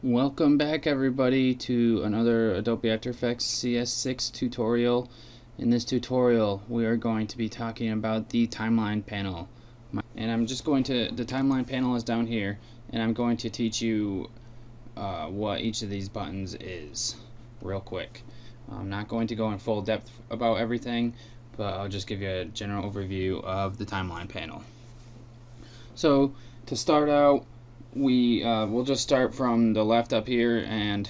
Welcome back everybody to another Adobe After Effects CS6 tutorial. In this tutorial we are going to be talking about the timeline panel. And the timeline panel is down here, and I'm going to teach you what each of these buttons is real quick. I'm not going to go in full depth about everything, but I'll just give you a general overview of the timeline panel. So to start out, we'll just start from the left up here, and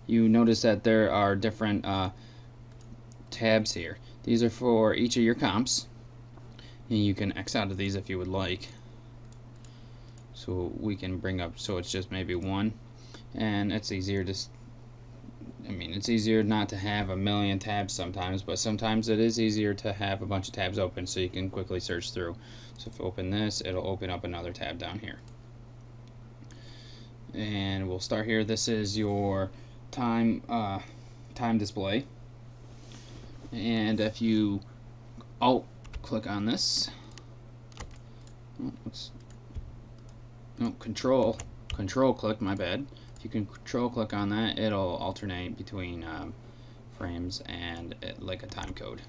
you notice that there are different tabs here. These are for each of your comps, and you can X out of these if you would like. So we can bring up, so it's just maybe one, and it's easier to, it's easier not to have a million tabs sometimes, but sometimes it is easier to have a bunch of tabs open so you can quickly search through. So if you open this, it'll open up another tab down here. And we'll start here. This is your time display, and if you alt click on this, control click, my bad. If you can control click on that, it'll alternate between frames and like a time code,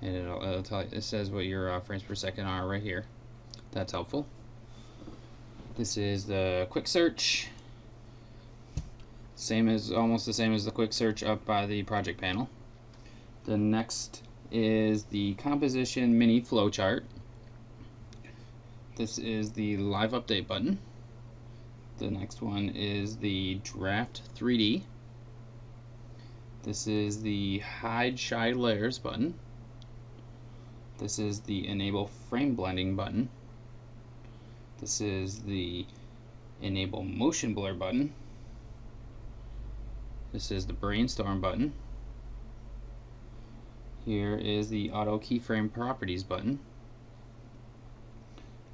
and it'll tell you, it says what your frames per second are right here. That's helpful. This is the quick search, almost the same as the quick search up by the project panel. The next is the composition mini flowchart. This is the live update button. The next one is the draft 3D. This is the hide shy layers button. This is the enable frame blending button. This is the enable motion blur button. This is the brainstorm button. Here is the auto keyframe properties button.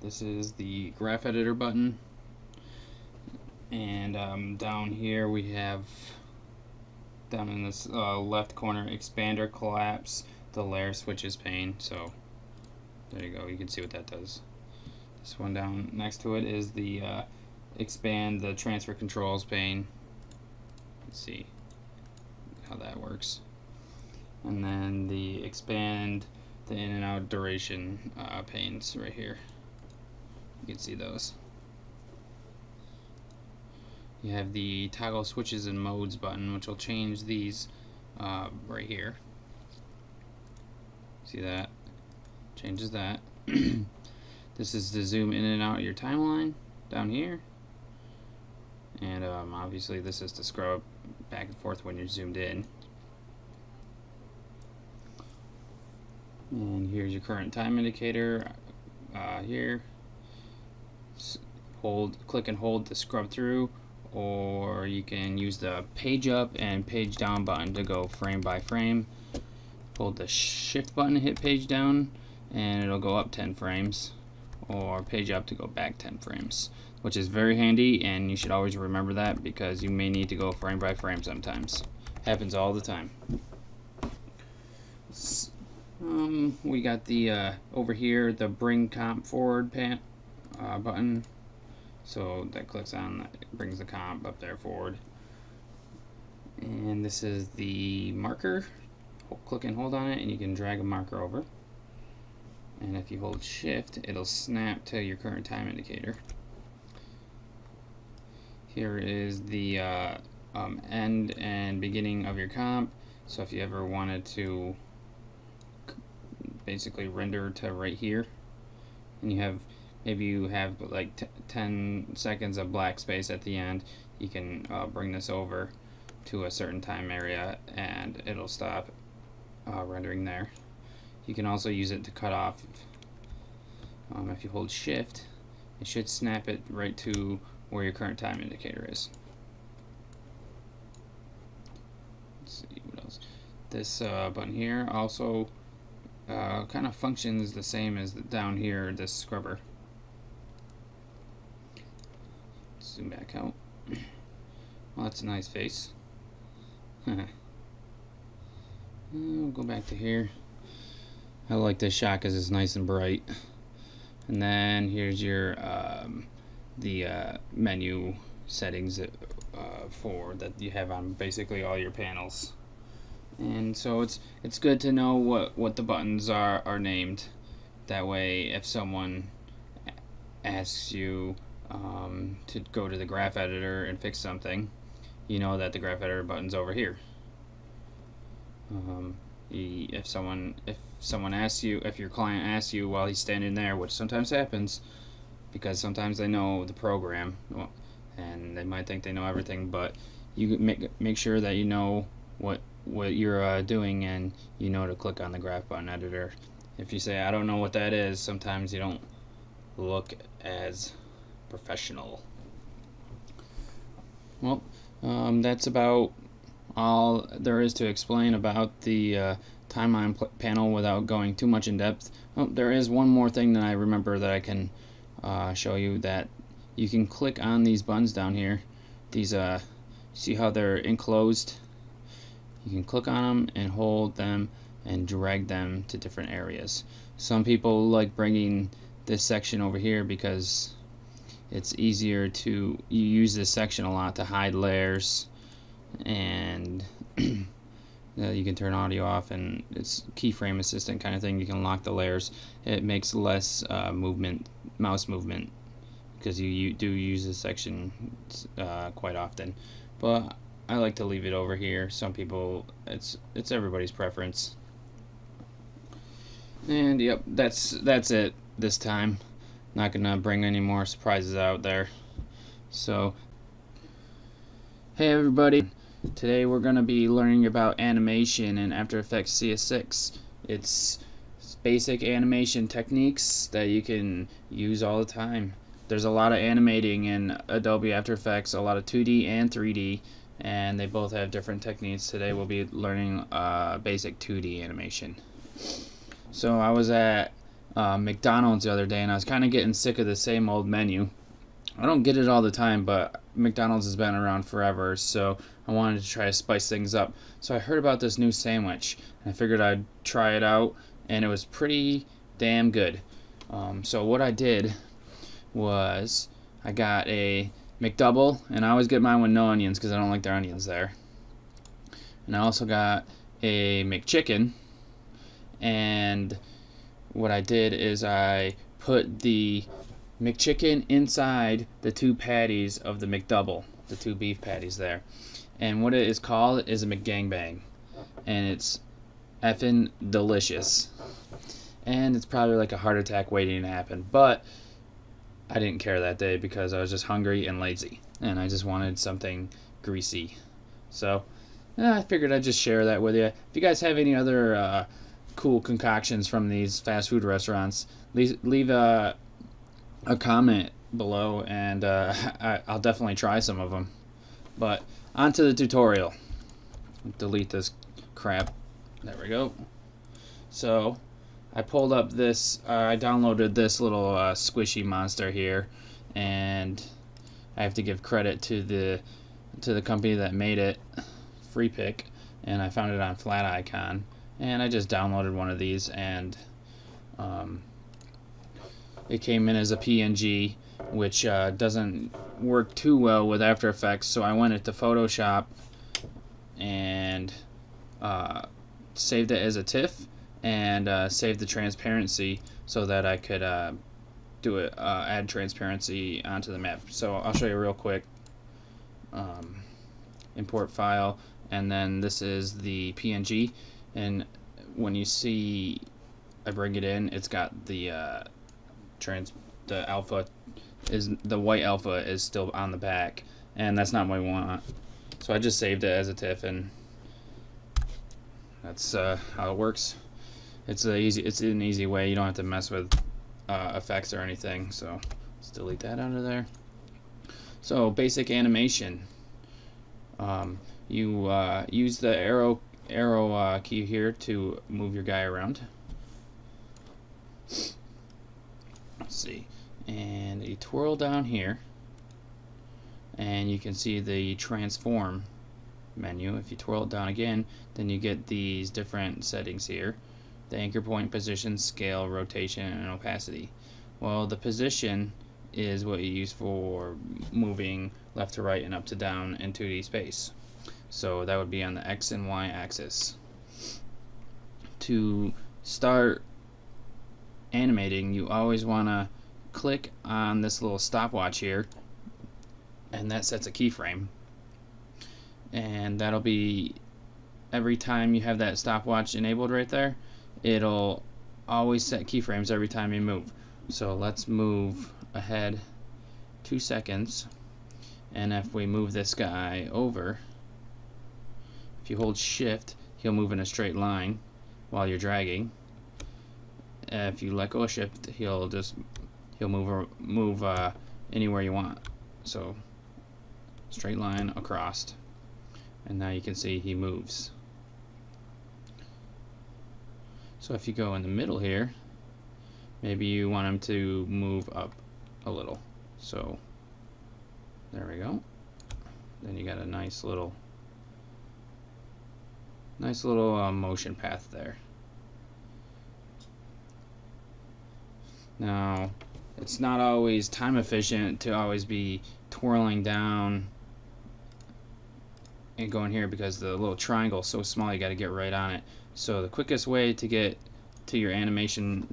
This is the graph editor button. And down here we have, down in this left corner, expander collapse the layer switches pane. So there you go, you can see what that does. This one down next to it is the expand the transfer controls pane. Let's see how that works. And then the expand the in and out duration panes right here. You can see those. You have the toggle switches and modes button, which will change these right here. See that? Changes that. This is to zoom in and out your timeline down here, and obviously this is to scrub back and forth when you're zoomed in. And here's your current time indicator here. Click and hold to scrub through, or you can use the page up and page down button to go frame by frame. Hold the shift button to hit page down, and it'll go up 10 frames. Or page up to go back 10 frames, which is very handy, and you should always remember that because you may need to go frame by frame sometimes. Happens all the time. We got the over here the bring comp forward button, so that clicks on that, brings the comp up there forward. And this is the marker. Click and hold on it, and you can drag a marker over. And if you hold shift, it'll snap to your current time indicator. Here is the end and beginning of your comp. So if you ever wanted to basically render to right here, and maybe you have like 10 seconds of black space at the end, you can bring this over to a certain time area, and it'll stop rendering there. You can also use it to cut off. If you hold shift, it should snap it right to where your current time indicator is. Let's see what else. This button here also kind of functions the same as down here, this scrubber. Zoom back out. Well, that's a nice face. We'll go back to here. I like this shot because it's nice and bright. And then here's your the menu settings for that you have on basically all your panels. And so it's good to know what the buttons are named. That way, if someone asks you to go to the graph editor and fix something, you know that the graph editor button's over here. If someone asks you, if your client asks you while he's standing there, which sometimes happens, because sometimes they know the program and they might think they know everything, but you make sure that you know what you're doing, and you know to click on the graph button editor. If you say I don't know what that is, sometimes you don't look as professional. Well, that's about all there is to explain about the timeline panel without going too much in depth. Oh, there is one more thing that I remember that I can show you, that you can click on these buttons down here. These see how they're enclosed? You can click on them and hold them and drag them to different areas. Some people like bringing this section over here because it's easier to, you use this section a lot to hide layers, and you can turn audio off, and it's keyframe assistant kind of thing. You can lock the layers. It makes less mouse movement, because you do use this section quite often. But I like to leave it over here. Some people, it's everybody's preference. And yep, that's it this time. Not gonna bring any more surprises out there. So, hey everybody, today we're gonna be learning about animation in After Effects CS6. It's basic animation techniques that you can use all the time. There's a lot of animating in Adobe After Effects, a lot of 2D and 3D, and they both have different techniques. Today we'll be learning basic 2D animation. So I was at McDonald's the other day, and I was kind of getting sick of the same old menu. I don't get it all the time, but McDonald's has been around forever, so I wanted to try to spice things up. So I heard about this new sandwich, and I figured I'd try it out, and it was pretty damn good. So what I did was I got a McDouble, and I always get mine with no onions because I don't like their onions there. And I also got a McChicken, and what I did is I put the McChicken inside the two patties of the McDouble, the two beef patties there. And what it is called is a McGangbang, and it's effing delicious. And it's probably like a heart attack waiting to happen, but I didn't care that day because I was just hungry and lazy, and I just wanted something greasy. So I figured I'd just share that with you. If you guys have any other cool concoctions from these fast food restaurants, leave a comment below, and I'll definitely try some of them. But on to the tutorial. Delete this crap. There we go. So I pulled up this, I downloaded this little squishy monster here, and I have to give credit to the company that made it, Free Pick, and I found it on Flat Icon, and I just downloaded one of these, and it came in as a PNG, which doesn't work too well with After Effects, so I went into Photoshop and saved it as a TIFF, and saved the transparency so that I could add transparency onto the map. So I'll show you real quick. Import file, and then this is the PNG, and when you see I bring it in, it's got the alpha is, the white alpha is still on the back, and that's not what we want. So I just saved it as a TIFF, and that's how it works. It's an easy way. You don't have to mess with effects or anything. So let's delete that out of there. So basic animation. You use the arrow key here to move your guy around. Let's see, and you twirl down here, and you can see the transform menu. If you twirl it down again, then you get these different settings here: the anchor point, position, scale, rotation, and opacity. Well, the position is what you use for moving left to right and up to down in 2D space. So that would be on the X and Y axis. To start animating, you always want to click on this little stopwatch here, and that sets a keyframe. And that'll be every time you have that stopwatch enabled right there, it'll always set keyframes every time you move. So let's move ahead 2 seconds, and if we move this guy over, if you hold shift, he'll move in a straight line while you're dragging. If you let go of shift, he'll move anywhere you want. So straight line across, and now you can see he moves. So if you go in the middle here, maybe you want him to move up a little. So there we go. Then you got a nice little motion path there. Now, it's not always time efficient to always be twirling down and going here, because the little triangle is so small you got to get right on it. So the quickest way to get to your animating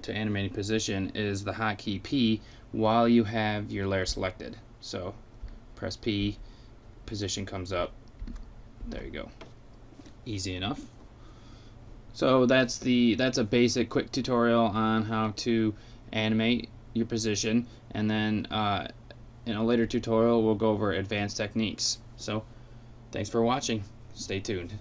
position is the hotkey P while you have your layer selected. So press P, position comes up. There you go. Easy enough. So that's a basic quick tutorial on how to animate your position, and then in a later tutorial we'll go over advanced techniques. So thanks for watching. Stay tuned.